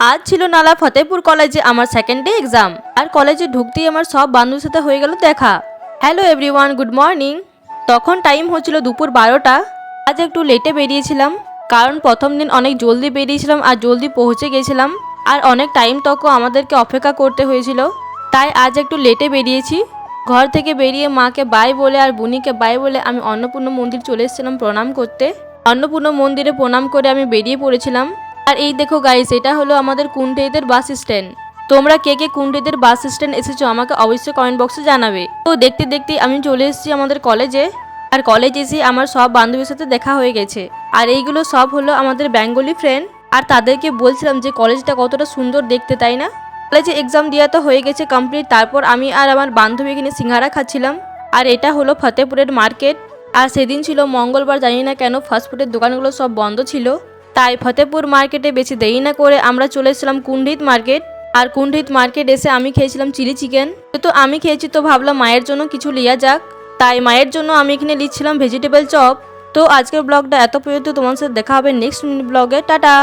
আজ ছিল নালা ফতেহপুর কলেজে আমার সেকেন্ড ডে এক্সাম। আর কলেজে ঢুকতেই আমার সব বান্ধবীর সাথে হয়ে গেল দেখা। Hello everyone, good morning. তখন টাইম হচ্ছিল দুপুর 12টা। আজ একটু লেটে বেরিয়েছিলাম, কারণ প্রথম দিন অনেক জলদি বেরিয়েছিলাম আর জলদি পৌঁছে গেছিলাম। আর অনেক টাইম তকও আমাদেরকে অপেক্ষা করতে হয়েছিল, তাই আজ একটু লেটে বেরিয়েছি। ঘর থেকে বেরিয়ে মাকে বাই বলে আর বুনিকে বাই বলে আমি অন্নপূর্ণা মন্দির চলে এসেছিলাম প্রণাম করতে। অন্নপূর্ণা মন্দিরে প্রণাম করে আমি বেরিয়ে পড়েছিলাম। আর এই দেখো গাইস, এটা হলো আমাদের কুন্ঠেইদের বাস স্ট্যান্ড। তোমরা কে কে কুন্ঠেইদের বাস স্ট্যান্ড এসেছো আমাকে অবশ্যই কমেন্ট বক্সে জানাবে। তো দেখতে দেখতে আমি চলে এসেছি আমাদের কলেজে। আর কলেজ এসে আমার সব বান্ধবীর সাথে দেখা হয়ে গেছে। আর এইগুলো সব হলো আমাদের বেঙ্গলি ফ্রেন্ড। আর তাদেরকে বলছিলাম যে কলেজটা কতটা সুন্দর দেখতে, তাই না? কলেজে এক্সাম দেওয়া তো হয়ে গেছে কমপ্লিট। তারপর আমি আর আমার বান্ধবী এখানে সিঙ্গারা খাচ্ছিলাম। আর এটা হলো ফতেহপুরের মার্কেট। আর সেদিন ছিল মঙ্গলবার, জানি না কেন ফাস্টফুডের দোকানগুলো সব বন্ধ ছিল। তাই ফতেহপুর মার্কেটে বেশি দেরি না করে আমরা চলে এসেছিলাম কুন্ঠিত মার্কেট। আর কুন্ঠিত মার্কেট এসে আমি খেয়েছিলাম চিলি চিকেন। তো আমি খেয়েছি, তো ভাবলাম মায়ের জন্য কিছু লিয়া যাক। তাই মায়ের জন্য আমি এখানে লিখছিলাম ভেজিটেবল চপ। তো আজকের ব্লগটা এত পর্যন্ত। তোমার সাথে দেখা হবে নেক্সট ব্লগে। টাটা।